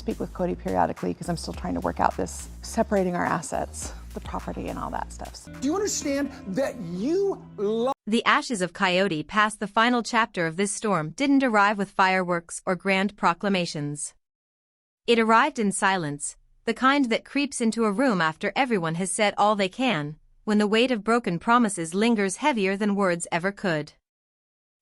Speak with Kody periodically because I'm still trying to work out this separating our assets, the property and all that stuff. Do you understand that you love? The ashes of Kody past the final chapter of this storm didn't arrive with fireworks or grand proclamations. It arrived in silence, the kind that creeps into a room after everyone has said all they can, when the weight of broken promises lingers heavier than words ever could.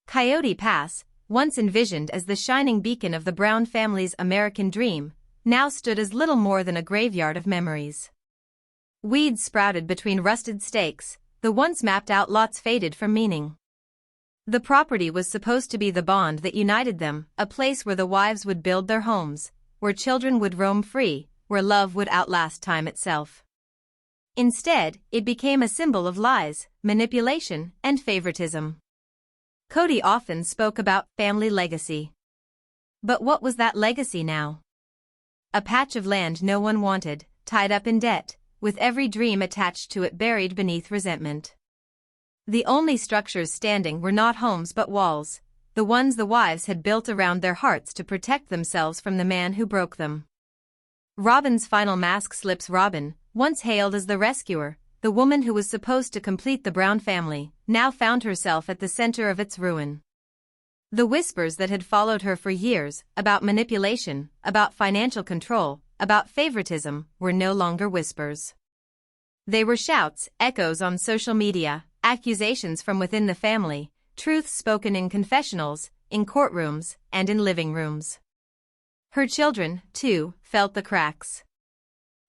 Kody Pass, once envisioned as the shining beacon of the Brown family's American dream, now stood as little more than a graveyard of memories. Weeds sprouted between rusted stakes, the once mapped-out lots faded from meaning. The property was supposed to be the bond that united them, a place where the wives would build their homes, where children would roam free, where love would outlast time itself. Instead, it became a symbol of lies, manipulation, and favoritism. Kody often spoke about family legacy. But what was that legacy now? A patch of land no one wanted, tied up in debt, with every dream attached to it buried beneath resentment. The only structures standing were not homes but walls, the ones the wives had built around their hearts to protect themselves from the man who broke them. Robyn's final mask slips. Robyn, once hailed as the rescuer, the woman who was supposed to complete the Brown family, now found herself at the center of its ruin. The whispers that had followed her for years, about manipulation, about financial control, about favoritism, were no longer whispers. They were shouts, echoes on social media, accusations from within the family, truths spoken in confessionals, in courtrooms, and in living rooms. Her children, too, felt the cracks.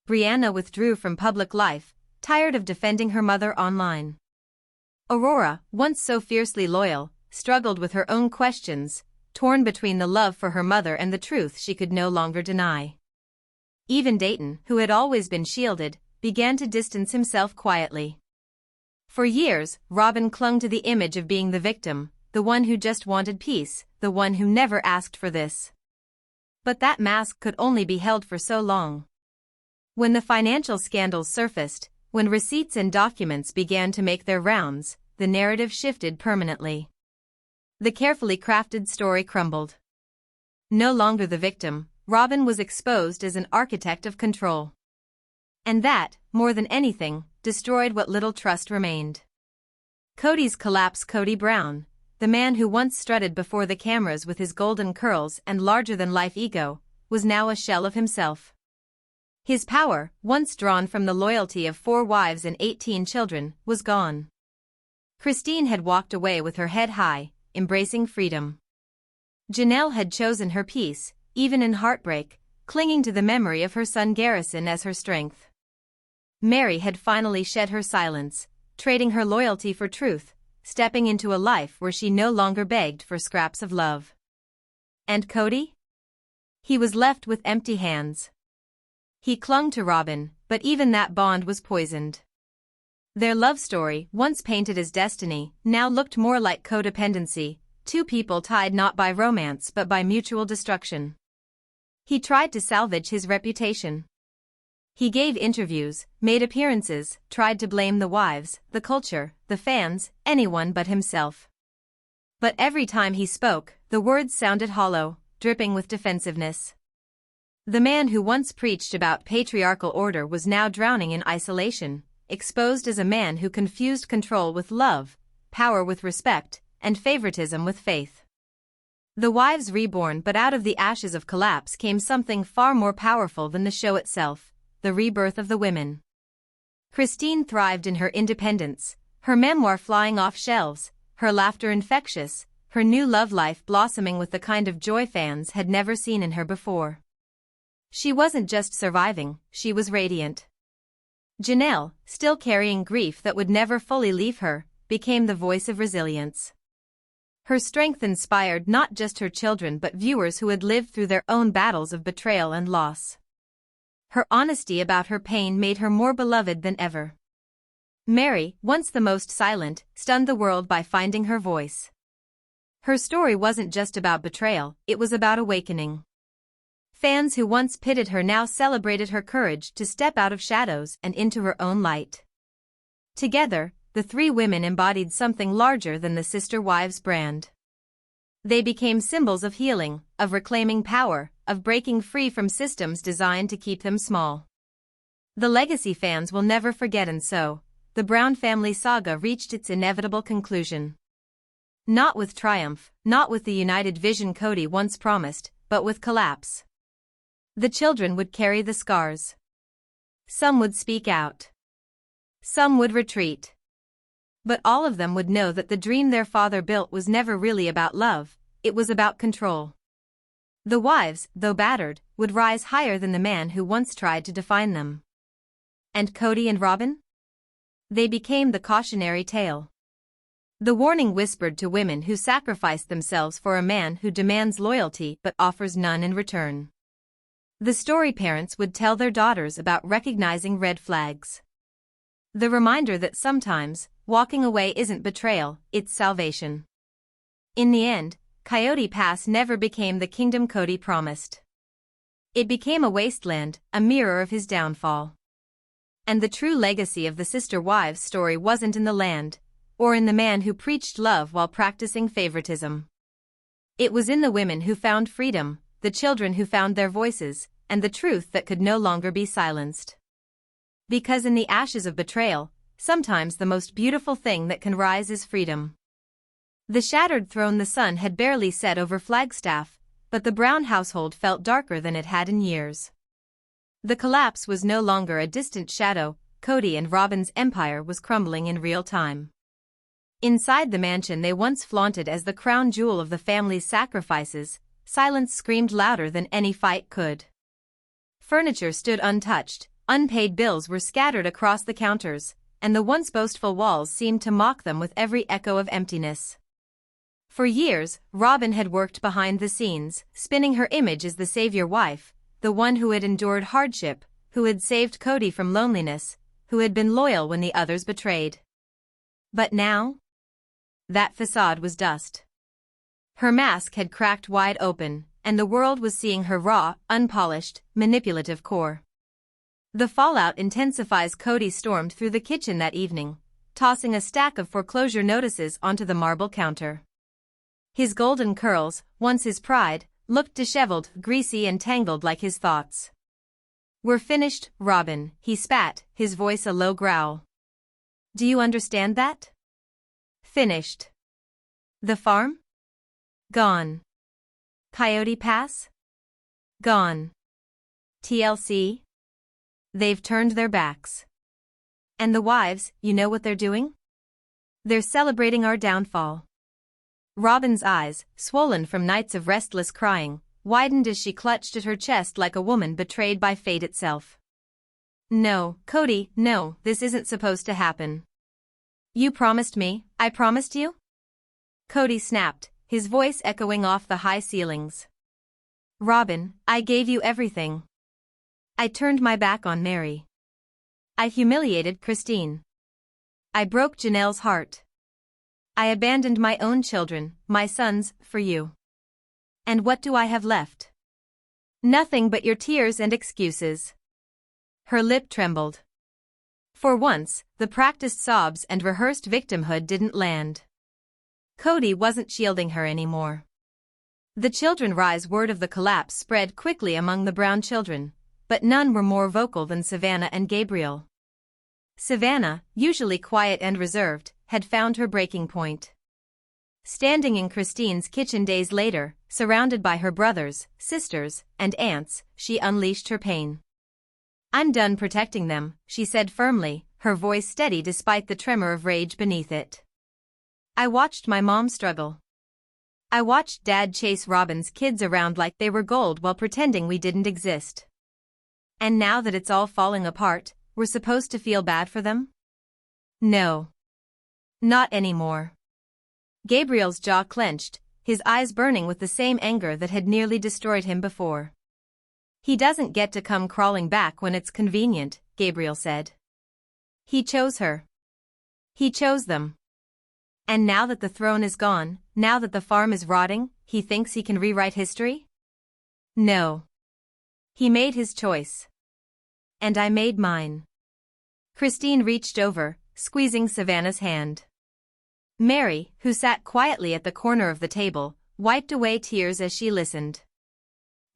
Brianna withdrew from public life, tired of defending her mother online. Aurora, once so fiercely loyal, struggled with her own questions, torn between the love for her mother and the truth she could no longer deny. Even Dayton, who had always been shielded, began to distance himself quietly. For years, Robyn clung to the image of being the victim, the one who just wanted peace, the one who never asked for this. But that mask could only be held for so long. When the financial scandals surfaced, when receipts and documents began to make their rounds, the narrative shifted permanently. The carefully crafted story crumbled. No longer the victim, Robyn was exposed as an architect of control. And that, more than anything, destroyed what little trust remained. Kody's collapse. Kody Brown, the man who once strutted before the cameras with his golden curls and larger-than-life ego, was now a shell of himself. His power, once drawn from the loyalty of 4 wives and 18 children, was gone. Christine had walked away with her head high, embracing freedom. Janelle had chosen her peace, even in heartbreak, clinging to the memory of her son Garrison as her strength. Meri had finally shed her silence, trading her loyalty for truth, stepping into a life where she no longer begged for scraps of love. And Kody? He was left with empty hands. He clung to Robyn, but even that bond was poisoned. Their love story, once painted as destiny, now looked more like codependency, 2 people tied not by romance but by mutual destruction. He tried to salvage his reputation. He gave interviews, made appearances, tried to blame the wives, the culture, the fans, anyone but himself. But every time he spoke, the words sounded hollow, dripping with defensiveness. The man who once preached about patriarchal order was now drowning in isolation, exposed as a man who confused control with love, power with respect, and favoritism with faith. The wives reborn, but out of the ashes of collapse came something far more powerful than the show itself, the rebirth of the women. Christine thrived in her independence, her memoir flying off shelves, her laughter infectious, her new love life blossoming with the kind of joy fans had never seen in her before. She wasn't just surviving, she was radiant. Janelle, still carrying grief that would never fully leave her, became the voice of resilience. Her strength inspired not just her children but viewers who had lived through their own battles of betrayal and loss. Her honesty about her pain made her more beloved than ever. Meri, once the most silent, stunned the world by finding her voice. Her story wasn't just about betrayal, it was about awakening. Fans who once pitted her now celebrated her courage to step out of shadows and into her own light. Together, the 3 women embodied something larger than the Sister Wives brand. They became symbols of healing, of reclaiming power, of breaking free from systems designed to keep them small. The legacy fans will never forget, and so, the Brown family saga reached its inevitable conclusion. Not with triumph, not with the united vision Kody once promised, but with collapse. The children would carry the scars. Some would speak out. Some would retreat. But all of them would know that the dream their father built was never really about love, it was about control. The wives, though battered, would rise higher than the man who once tried to define them. And Kody and Robyn? They became the cautionary tale. The warning whispered to women who sacrifice themselves for a man who demands loyalty but offers none in return. The story parents would tell their daughters about recognizing red flags. The reminder that sometimes, walking away isn't betrayal, it's salvation. In the end, Coyote Pass never became the kingdom Kody promised. It became a wasteland, a mirror of his downfall. And the true legacy of the sister wives story wasn't in the land, or in the man who preached love while practicing favoritism. It was in the women who found freedom, the children who found their voices, and the truth that could no longer be silenced. Because in the ashes of betrayal, sometimes the most beautiful thing that can rise is freedom. The shattered throne the sun had barely set over Flagstaff, but the Brown household felt darker than it had in years. The collapse was no longer a distant shadow, Kody and Robyn's empire was crumbling in real time. Inside the mansion they once flaunted as the crown jewel of the family's sacrifices, silence screamed louder than any fight could. Furniture stood untouched, unpaid bills were scattered across the counters, and the once boastful walls seemed to mock them with every echo of emptiness. For years, Robyn had worked behind the scenes, spinning her image as the savior wife, the one who had endured hardship, who had saved Kody from loneliness, who had been loyal when the others betrayed. But now? That facade was dust. Her mask had cracked wide open, and the world was seeing her raw, unpolished, manipulative core. The fallout intensifies. Kody stormed through the kitchen that evening, tossing a stack of foreclosure notices onto the marble counter. His golden curls, once his pride, looked disheveled, greasy and tangled like his thoughts. "We're finished, Robyn," he spat, his voice a low growl. "Do you understand that? Finished. The farm? Gone. Coyote Pass? Gone. TLC? They've turned their backs. And the wives, you know what they're doing? They're celebrating our downfall." Robyn's eyes, swollen from nights of restless crying, widened as she clutched at her chest like a woman betrayed by fate itself. "No, Kody, no, this isn't supposed to happen. You promised me, I promised you?" Kody snapped, his voice echoing off the high ceilings. "Robyn, I gave you everything. I turned my back on Meri. I humiliated Christine. I broke Janelle's heart. I abandoned my own children, my sons, for you. And what do I have left? Nothing but your tears and excuses." Her lip trembled. For once, the practiced sobs and rehearsed victimhood didn't land. Kody wasn't shielding her anymore. The children rise. Word of the collapse spread quickly among the Brown children, but none were more vocal than Savannah and Gabriel. Savannah, usually quiet and reserved, had found her breaking point. Standing in Christine's kitchen days later, surrounded by her brothers, sisters, and aunts, she unleashed her pain. "I'm done protecting them," she said firmly, her voice steady despite the tremor of rage beneath it. "I watched my mom struggle. I watched Dad chase Robyn's kids around like they were gold while pretending we didn't exist. And now that it's all falling apart, we're supposed to feel bad for them? No. Not anymore." Gabriel's jaw clenched, his eyes burning with the same anger that had nearly destroyed him before. "He doesn't get to come crawling back when it's convenient," Gabriel said. "He chose her. He chose them. And now that the throne is gone, now that the farm is rotting, he thinks he can rewrite history? No. He made his choice. And I made mine." Christine reached over, squeezing Savannah's hand. Meri, who sat quietly at the corner of the table, wiped away tears as she listened.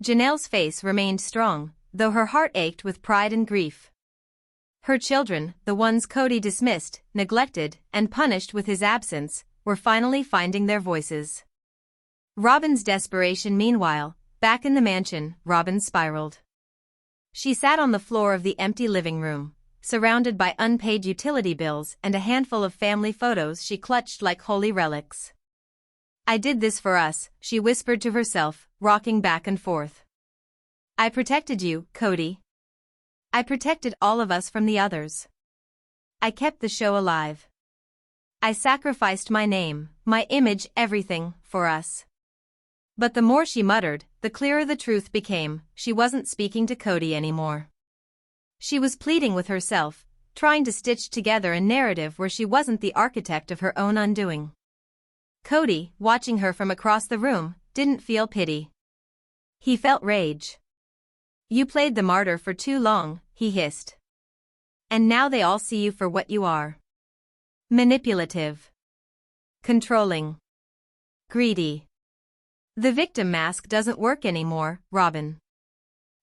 Janelle's face remained strong, though her heart ached with pride and grief. Her children, the ones Kody dismissed, neglected, and punished with his absence, were finally finding their voices. Robyn's desperation meanwhile, back in the mansion, Robyn spiraled. She sat on the floor of the empty living room, surrounded by unpaid utility bills and a handful of family photos she clutched like holy relics. "I did this for us," she whispered to herself, rocking back and forth. "I protected you, Kody. I protected all of us from the others. I kept the show alive. I sacrificed my name, my image, everything, for us." But the more she muttered, the clearer the truth became. She wasn't speaking to Kody anymore. She was pleading with herself, trying to stitch together a narrative where she wasn't the architect of her own undoing. Kody, watching her from across the room, didn't feel pity. He felt rage. "You played the martyr for too long," he hissed. "And now they all see you for what you are. Manipulative. Controlling. Greedy. The victim mask doesn't work anymore, Robyn.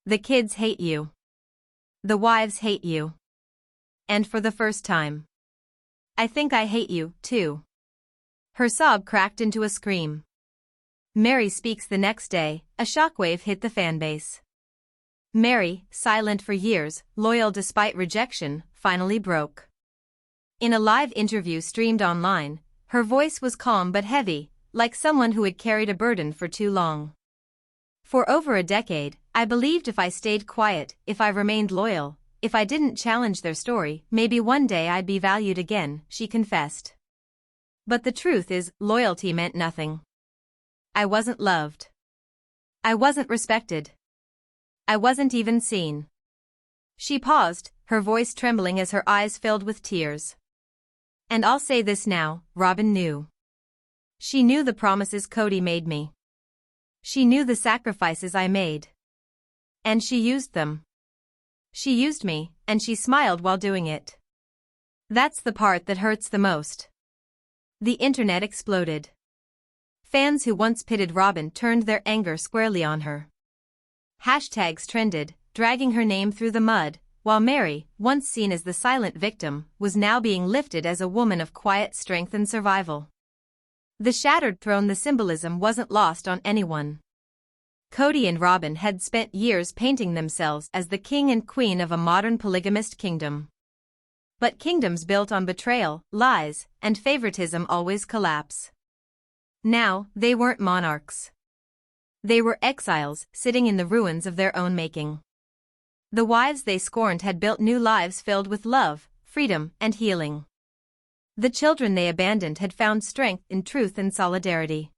The kids hate you. The wives hate you. And for the first time, I think I hate you, too." Her sob cracked into a scream. Meri speaks the next day. A shockwave hit the fanbase. Meri, silent for years, loyal despite rejection, finally broke. In a live interview streamed online, her voice was calm but heavy, like someone who had carried a burden for too long. "For over a decade, I believed if I stayed quiet, if I remained loyal, if I didn't challenge their story, maybe one day I'd be valued again," she confessed. "But the truth is, loyalty meant nothing. I wasn't loved. I wasn't respected. I wasn't even seen." She paused, her voice trembling as her eyes filled with tears. "And I'll say this now," Robyn knew. She knew the promises Kody made me. She knew the sacrifices I made. And she used them. She used me, and she smiled while doing it. That's the part that hurts the most. The internet exploded. Fans who once pitted Robyn turned their anger squarely on her. Hashtags trended, dragging her name through the mud, while Meri, once seen as the silent victim, was now being lifted as a woman of quiet strength and survival. The shattered throne, the symbolism wasn't lost on anyone. Kody and Robyn had spent years painting themselves as the king and queen of a modern polygamist kingdom. But kingdoms built on betrayal, lies, and favoritism always collapse. Now, they weren't monarchs. They were exiles, sitting in the ruins of their own making. The wives they scorned had built new lives filled with love, freedom, and healing. The children they abandoned had found strength in truth and solidarity.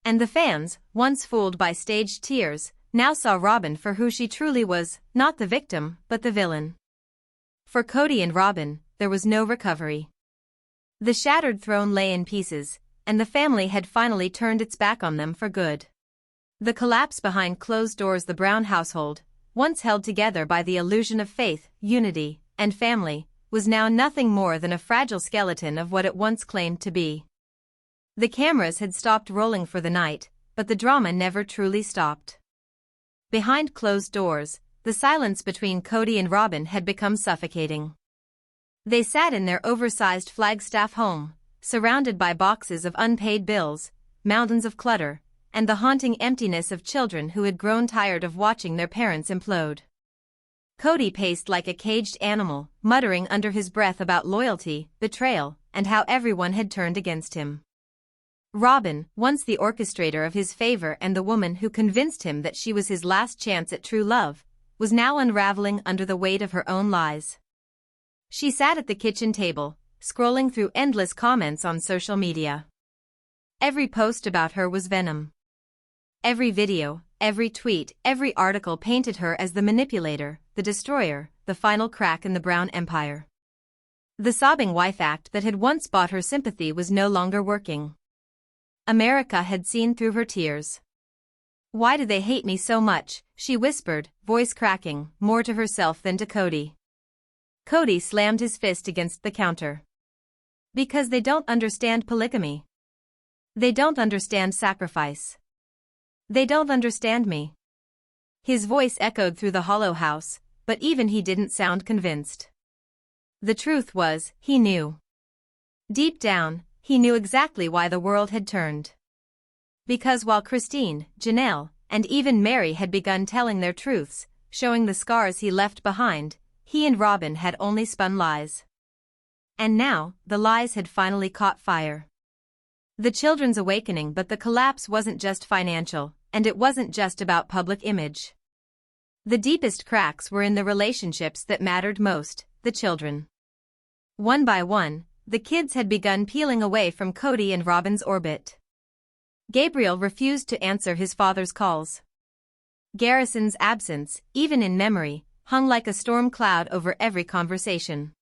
And the fans, once fooled by staged tears, now saw Robyn for who she truly was, not the victim, but the villain. For Kody and Robyn, there was no recovery. The shattered throne lay in pieces, and the family had finally turned its back on them for good. The collapse behind closed doors. The Brown household, once held together by the illusion of faith, unity, and family, was now nothing more than a fragile skeleton of what it once claimed to be. The cameras had stopped rolling for the night, but the drama never truly stopped. Behind closed doors, the silence between Kody and Robyn had become suffocating. They sat in their oversized Flagstaff home, surrounded by boxes of unpaid bills, mountains of clutter, and the haunting emptiness of children who had grown tired of watching their parents implode. Kody paced like a caged animal, muttering under his breath about loyalty, betrayal, and how everyone had turned against him. Robyn, once the orchestrator of his favor and the woman who convinced him that she was his last chance at true love, was now unraveling under the weight of her own lies. She sat at the kitchen table, scrolling through endless comments on social media. Every post about her was venom. Every video, every tweet, every article painted her as the manipulator, the destroyer, the final crack in the Brown empire. The sobbing wife act that had once bought her sympathy was no longer working. America had seen through her tears. "Why do they hate me so much?" she whispered, voice cracking, more to herself than to Kody. Kody slammed his fist against the counter. "Because they don't understand polygamy. They don't understand sacrifice. They don't understand me. His voice echoed through the hollow house, but even he didn't sound convinced. The truth was, he knew. Deep down, he knew exactly why the world had turned. Because while Christine, Janelle, and even Meri had begun telling their truths, showing the scars he left behind, he and Robyn had only spun lies. And now, the lies had finally caught fire. The children's awakening, but the collapse wasn't just financial, and it wasn't just about public image. The deepest cracks were in the relationships that mattered most, the children. One by one, the kids had begun peeling away from Kody and Robyn's orbit. Gabriel refused to answer his father's calls. Garrison's absence, even in memory, hung like a storm cloud over every conversation.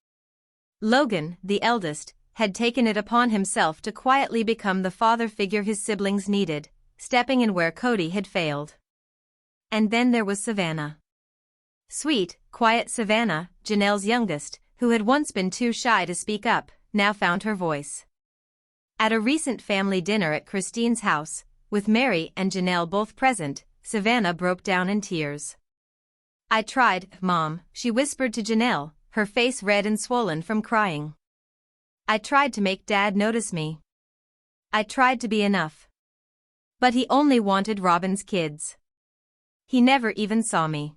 Logan, the eldest, had taken it upon himself to quietly become the father figure his siblings needed, stepping in where Kody had failed. And then there was Savannah. Sweet, quiet Savannah, Janelle's youngest, who had once been too shy to speak up, now found her voice. At a recent family dinner at Christine's house, with Meri and Janelle both present, Savannah broke down in tears. "I tried, Mom," she whispered to Janelle, her face red and swollen from crying. "I tried to make Dad notice me. I tried to be enough. But he only wanted Robyn's kids. He never even saw me."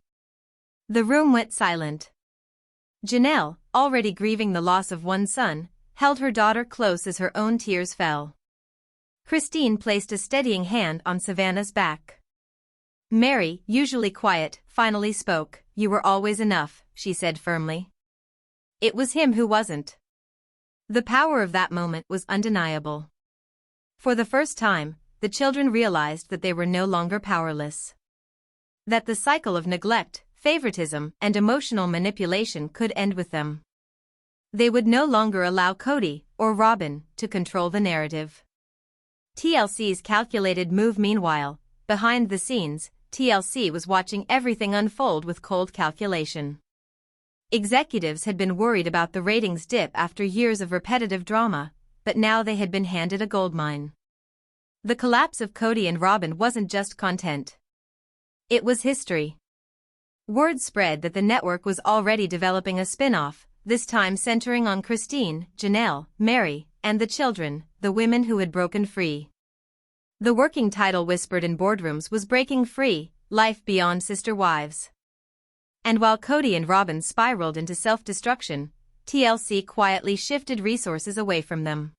The room went silent. Janelle, already grieving the loss of one son, held her daughter close as her own tears fell. Christine placed a steadying hand on Savannah's back. Meri, usually quiet, finally spoke. "You were always enough," she said firmly. It was him who wasn't. The power of that moment was undeniable. For the first time, the children realized that they were no longer powerless. That the cycle of neglect, favoritism, and emotional manipulation could end with them. They would no longer allow Kody, or Robyn, to control the narrative. TLC's calculated move. Meanwhile, behind the scenes, TLC was watching everything unfold with cold calculation. Executives had been worried about the ratings dip after years of repetitive drama, but now they had been handed a goldmine. The collapse of Kody and Robyn wasn't just content. It was history. Word spread that the network was already developing a spin-off, this time centering on Christine, Janelle, Meri, and the children, the women who had broken free. The working title whispered in boardrooms was Breaking Free, Life Beyond Sister Wives. And while Kody and Robyn spiraled into self-destruction, TLC quietly shifted resources away from them.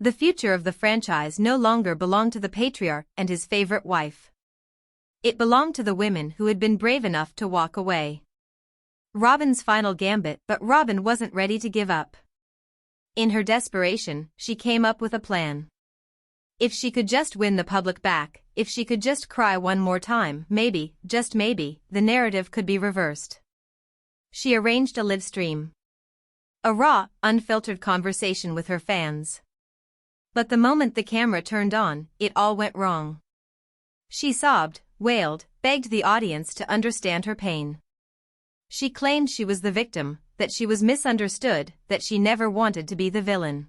The future of the franchise no longer belonged to the patriarch and his favorite wife. It belonged to the women who had been brave enough to walk away. Robyn's final gambit, but Robyn wasn't ready to give up. In her desperation, she came up with a plan. If she could just win the public back, if she could just cry one more time, maybe, just maybe, the narrative could be reversed. She arranged a live stream. A raw, unfiltered conversation with her fans. But the moment the camera turned on, it all went wrong. She sobbed, wailed, begged the audience to understand her pain. She claimed she was the victim, that she was misunderstood, that she never wanted to be the villain.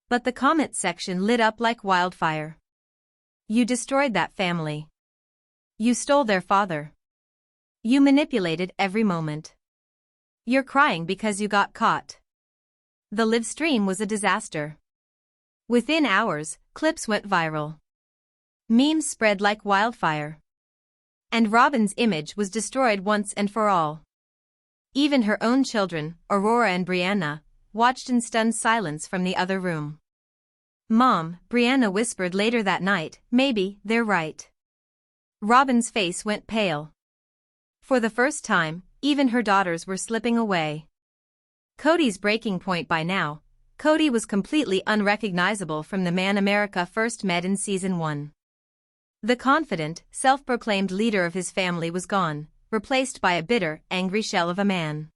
But the comment section lit up like wildfire. "You destroyed that family. You stole their father. You manipulated every moment. You're crying because you got caught." The live stream was a disaster. Within hours, clips went viral. Memes spread like wildfire. And Robyn's image was destroyed once and for all. Even her own children, Aurora and Brianna, watched in stunned silence from the other room. "Mom," Brianna whispered later that night, "maybe they're right." Robyn's face went pale. For the first time, even her daughters were slipping away. Kody's breaking point by now, Kody was completely unrecognizable from the man America first met in Season 1. The confident, self-proclaimed leader of his family was gone, replaced by a bitter, angry shell of a man.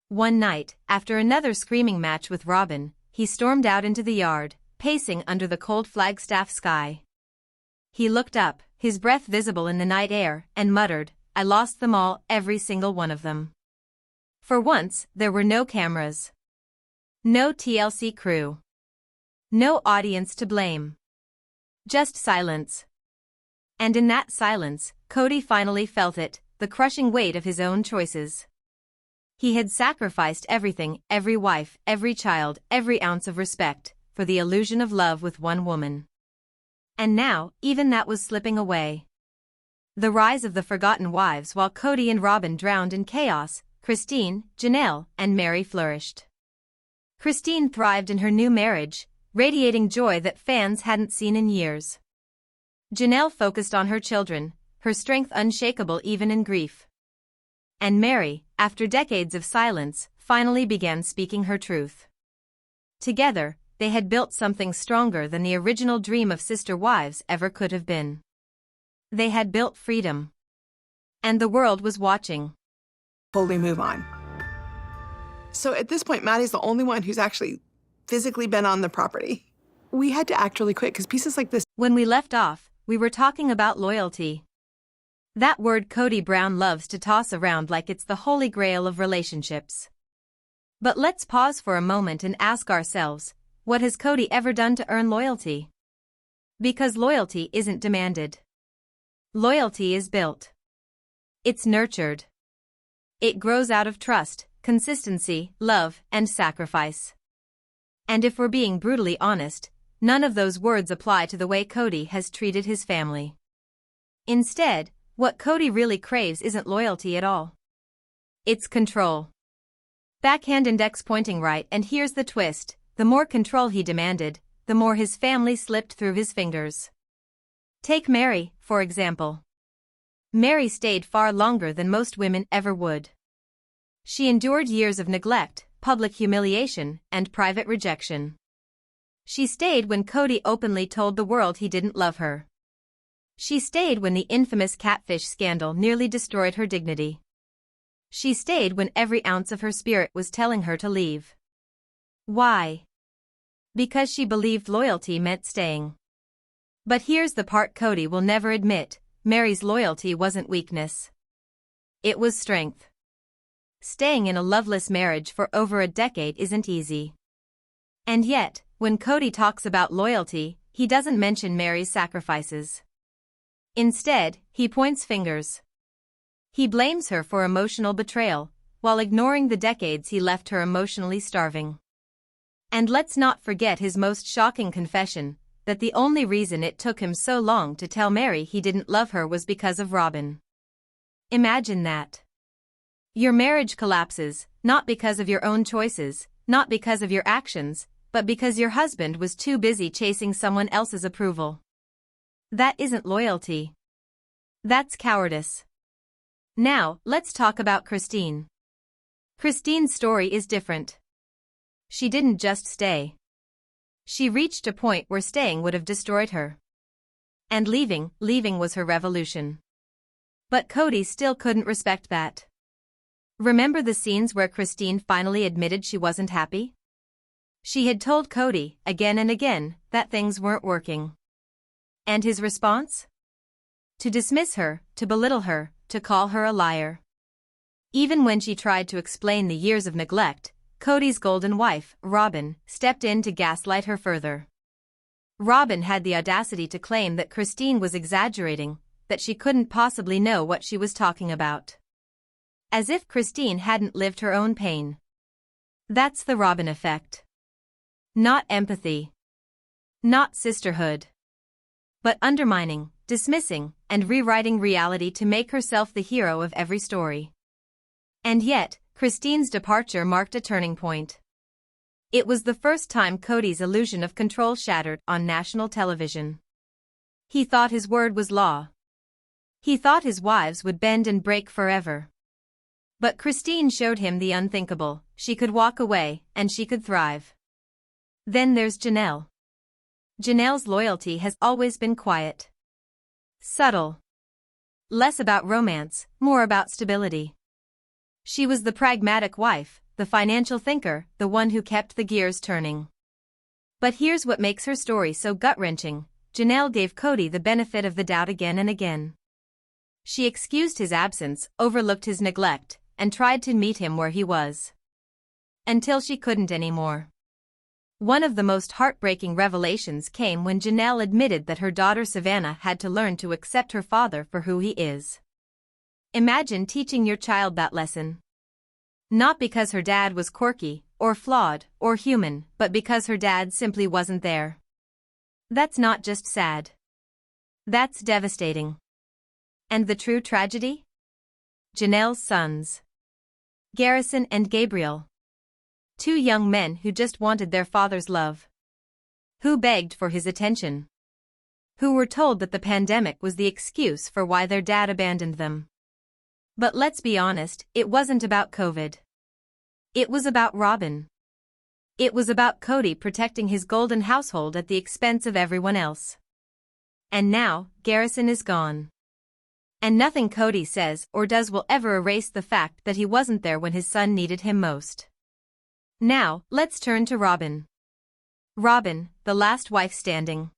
One night, after another screaming match with Robyn, he stormed out into the yard, pacing under the cold Flagstaff sky. He looked up, his breath visible in the night air, and muttered, "I lost them all, every single one of them." For once, there were no cameras. No TLC crew. No audience to blame. Just silence. And in that silence, Kody finally felt it, the crushing weight of his own choices. He had sacrificed everything, every wife, every child, every ounce of respect, for the illusion of love with one woman. And now, even that was slipping away. The rise of the forgotten wives. While Kody and Robyn drowned in chaos, Christine, Janelle, and Meri flourished. Christine thrived in her new marriage, radiating joy that fans hadn't seen in years. Janelle focused on her children, her strength unshakable even in grief. And Meri, after decades of silence, finally began speaking her truth. Together, they had built something stronger than the original dream of sister wives ever could have been. They had built freedom. And the world was watching. Fully move on. So at this point, Maddie's the only one who's actually physically been on the property. We had to act really quick because pieces like this. When we left off, we were talking about loyalty. That word Kody Brown loves to toss around like it's the holy grail of relationships. But let's pause for a moment and ask ourselves, what has Kody ever done to earn loyalty? Because loyalty isn't demanded. Loyalty is built. It's nurtured. It grows out of trust, consistency, love, and sacrifice. And if we're being brutally honest, none of those words apply to the way Kody has treated his family. Instead, what Kody really craves isn't loyalty at all. It's control. Backhand index pointing right, and here's the twist, the more control he demanded, the more his family slipped through his fingers. Take Meri, for example. Meri stayed far longer than most women ever would. She endured years of neglect, public humiliation, and private rejection. She stayed when Kody openly told the world he didn't love her. She stayed when the infamous catfish scandal nearly destroyed her dignity. She stayed when every ounce of her spirit was telling her to leave. Why? Because she believed loyalty meant staying. But here's the part Kody will never admit, Meri's loyalty wasn't weakness. It was strength. Staying in a loveless marriage for over a decade isn't easy. And yet, when Kody talks about loyalty, he doesn't mention Meri's sacrifices. Instead, he points fingers. He blames her for emotional betrayal, while ignoring the decades he left her emotionally starving. And let's not forget his most shocking confession, that the only reason it took him so long to tell Meri he didn't love her was because of Robyn. Imagine that. Your marriage collapses, not because of your own choices, not because of your actions, but because your husband was too busy chasing someone else's approval. That isn't loyalty. That's cowardice. Now, let's talk about Christine. Christine's story is different. She didn't just stay. She reached a point where staying would have destroyed her. And leaving was her revolution. But Kody still couldn't respect that. Remember the scenes where Christine finally admitted she wasn't happy? She had told Kody, again and again, that things weren't working. And his response? To dismiss her, to belittle her, to call her a liar. Even when she tried to explain the years of neglect, Kody's golden wife, Robyn, stepped in to gaslight her further. Robyn had the audacity to claim that Christine was exaggerating, that she couldn't possibly know what she was talking about. As if Christine hadn't lived her own pain. That's the Robyn effect. Not empathy. Not sisterhood. But undermining, dismissing, and rewriting reality to make herself the hero of every story. And yet, Christine's departure marked a turning point. It was the first time Kody's illusion of control shattered on national television. He thought his word was law. He thought his wives would bend and break forever. But Christine showed him the unthinkable. She could walk away, and she could thrive. Then there's Janelle. Janelle's loyalty has always been quiet. Subtle. Less about romance, more about stability. She was the pragmatic wife, the financial thinker, the one who kept the gears turning. But here's what makes her story so gut-wrenching. Janelle gave Kody the benefit of the doubt again and again. She excused his absence, overlooked his neglect, and tried to meet him where he was. Until she couldn't anymore. One of the most heartbreaking revelations came when Janelle admitted that her daughter Savannah had to learn to accept her father for who he is. Imagine teaching your child that lesson. Not because her dad was quirky, or flawed, or human, but because her dad simply wasn't there. That's not just sad. That's devastating. And the true tragedy? Janelle's sons. Garrison and Gabriel. Two young men who just wanted their father's love. Who begged for his attention. Who were told that the pandemic was the excuse for why their dad abandoned them. But let's be honest, it wasn't about COVID. It was about Robyn. It was about Kody protecting his golden household at the expense of everyone else. And now, Garrison is gone. And nothing Kody says or does will ever erase the fact that he wasn't there when his son needed him most. Now, let's turn to Robyn. Robyn, the last wife standing.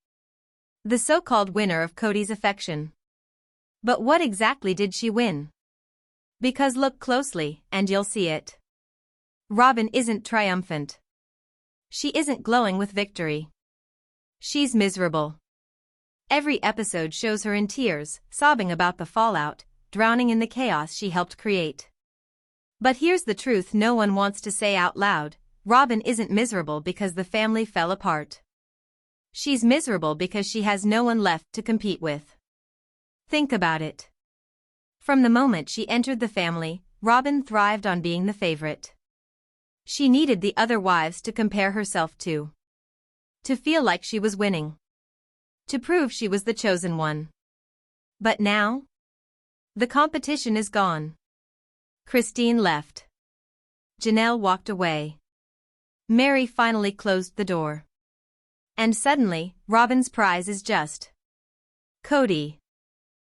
The so-called winner of Kody's affection. But what exactly did she win? Because look closely, and you'll see it. Robyn isn't triumphant. She isn't glowing with victory. She's miserable. Every episode shows her in tears, sobbing about the fallout, drowning in the chaos she helped create. But here's the truth no one wants to say out loud: Robyn isn't miserable because the family fell apart. She's miserable because she has no one left to compete with. Think about it. From the moment she entered the family, Robyn thrived on being the favorite. She needed the other wives to compare herself to. To feel like she was winning. To prove she was the chosen one. But now? The competition is gone. Christine left. Janelle walked away. Meri finally closed the door. And suddenly, Robyn's prize is just Kody.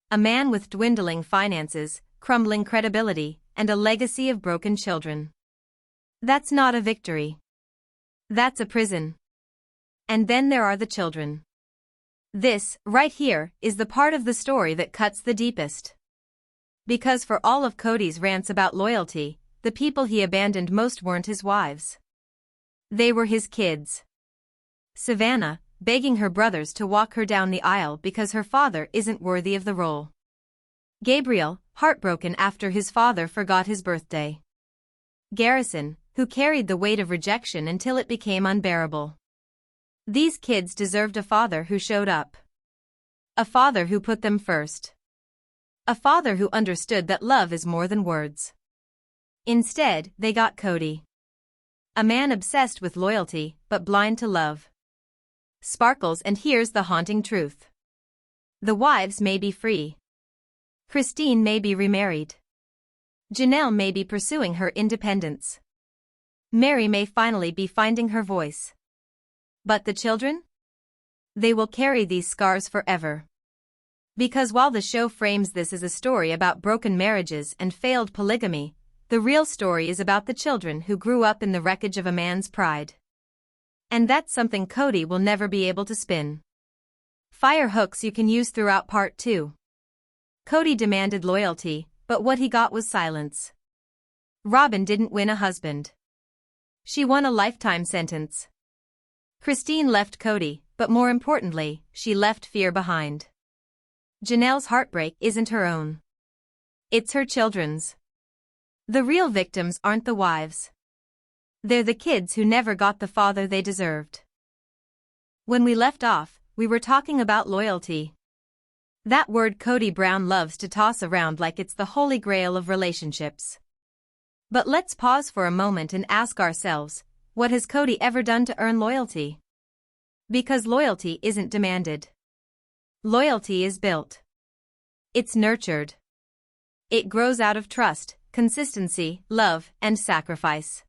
A man with dwindling finances, crumbling credibility, and a legacy of broken children. That's not a victory. That's a prison. And then there are the children. This, right here, is the part of the story that cuts the deepest. Because for all of Kody's rants about loyalty, the people he abandoned most weren't his wives. They were his kids. Savannah, begging her brothers to walk her down the aisle because her father isn't worthy of the role. Gabriel, heartbroken after his father forgot his birthday. Garrison, who carried the weight of rejection until it became unbearable. These kids deserved a father who showed up. A father who put them first. A father who understood that love is more than words. Instead, they got Kody. A man obsessed with loyalty, but blind to love. Sparkles, and here's the haunting truth. The wives may be free. Christine may be remarried. Janelle may be pursuing her independence. Meri may finally be finding her voice. But the children? They will carry these scars forever. Because while the show frames this as a story about broken marriages and failed polygamy, the real story is about the children who grew up in the wreckage of a man's pride. And that's something Kody will never be able to spin. Fire hooks you can use throughout part 2. Kody demanded loyalty, but what he got was silence. Robyn didn't win a husband. She won a lifetime sentence. Christine left Kody, but more importantly, she left fear behind. Janelle's heartbreak isn't her own. It's her children's. The real victims aren't the wives. They're the kids who never got the father they deserved. When we left off, we were talking about loyalty. That word Kody Brown loves to toss around like it's the holy grail of relationships. But let's pause for a moment and ask ourselves, what has Kody ever done to earn loyalty? Because loyalty isn't demanded. Loyalty is built. It's nurtured. It grows out of trust, consistency, love, and sacrifice.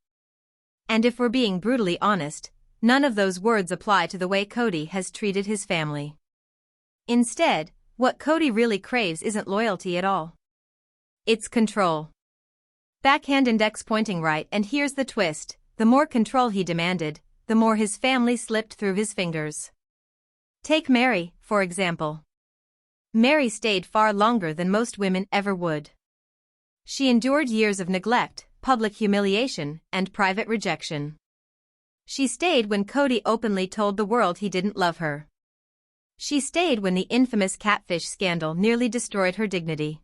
And if we're being brutally honest, none of those words apply to the way Kody has treated his family. Instead, what Kody really craves isn't loyalty at all. It's control. Backhand index pointing right, and here's the twist: the more control he demanded, the more his family slipped through his fingers. Take Meri, for example. Meri stayed far longer than most women ever would. She endured years of neglect, public humiliation, and private rejection. She stayed when Kody openly told the world he didn't love her. She stayed when the infamous catfish scandal nearly destroyed her dignity.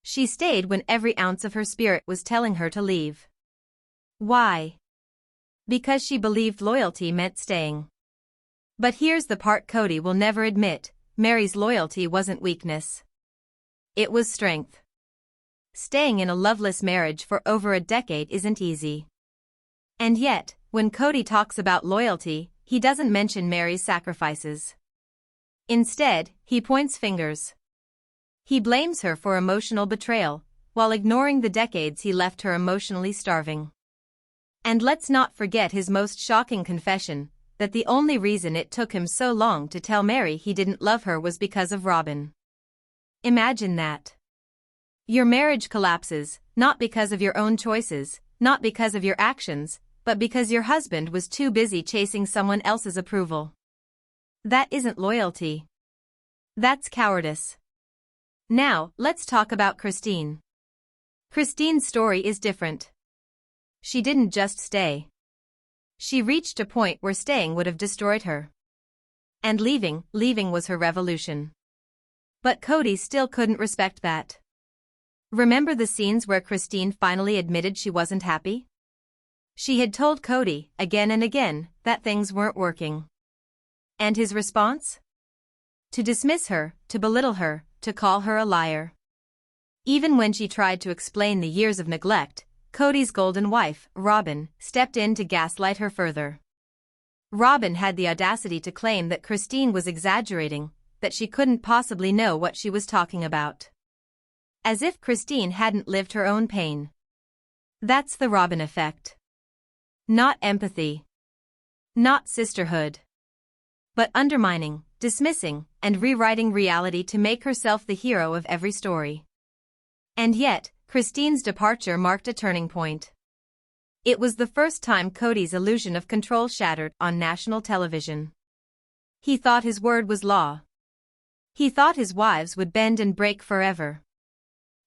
She stayed when every ounce of her spirit was telling her to leave. Why? Because she believed loyalty meant staying. But here's the part Kody will never admit: Meri's loyalty wasn't weakness. It was strength. Staying in a loveless marriage for over a decade isn't easy. And yet, when Kody talks about loyalty, he doesn't mention Meri's sacrifices. Instead, he points fingers. He blames her for emotional betrayal, while ignoring the decades he left her emotionally starving. And let's not forget his most shocking confession, that the only reason it took him so long to tell Meri he didn't love her was because of Robyn. Imagine that. Your marriage collapses, not because of your own choices, not because of your actions, but because your husband was too busy chasing someone else's approval. That isn't loyalty. That's cowardice. Now, let's talk about Christine. Christine's story is different. She didn't just stay. She reached a point where staying would have destroyed her. And leaving was her revolution. But Kody still couldn't respect that. Remember the scenes where Christine finally admitted she wasn't happy? She had told Kody, again and again, that things weren't working. And his response? To dismiss her, to belittle her, to call her a liar. Even when she tried to explain the years of neglect, Kody's golden wife, Robyn, stepped in to gaslight her further. Robyn had the audacity to claim that Christine was exaggerating, that she couldn't possibly know what she was talking about. As if Christine hadn't lived her own pain. That's the Robyn effect. Not empathy. Not sisterhood. But undermining, dismissing, and rewriting reality to make herself the hero of every story. And yet, Christine's departure marked a turning point. It was the first time Kody's illusion of control shattered on national television. He thought his word was law. He thought his wives would bend and break forever.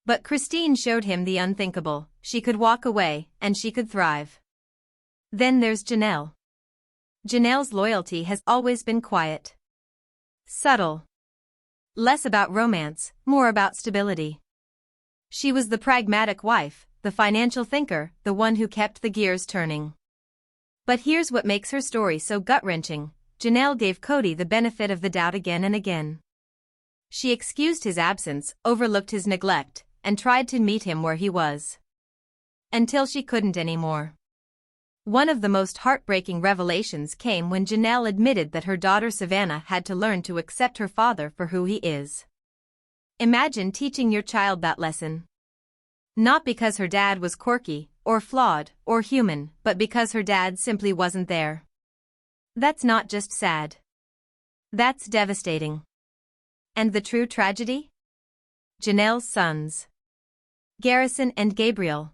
But Christine showed him the unthinkable: she could walk away, and she could thrive. Then there's Janelle. Janelle's loyalty has always been quiet. Subtle. Less about romance, more about stability. She was the pragmatic wife, the financial thinker, the one who kept the gears turning. But here's what makes her story so gut-wrenching: Janelle gave Kody the benefit of the doubt again and again. She excused his absence, overlooked his neglect, and tried to meet him where he was. Until she couldn't anymore. One of the most heartbreaking revelations came when Janelle admitted that her daughter Savannah had to learn to accept her father for who he is. Imagine teaching your child that lesson. Not because her dad was quirky, or flawed, or human, but because her dad simply wasn't there. That's not just sad. That's devastating. And the true tragedy? Janelle's sons. Garrison and Gabriel.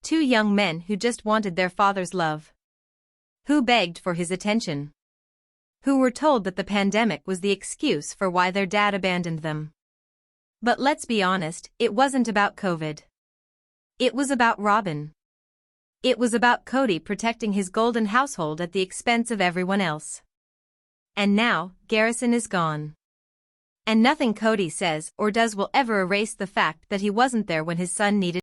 Two young men who just wanted their father's love. Who begged for his attention. Who were told that the pandemic was the excuse for why their dad abandoned them. But let's be honest, it wasn't about COVID. It was about Robyn. It was about Kody protecting his golden household at the expense of everyone else. And now, Garrison is gone. And nothing Kody says or does will ever erase the fact that he wasn't there when his son needed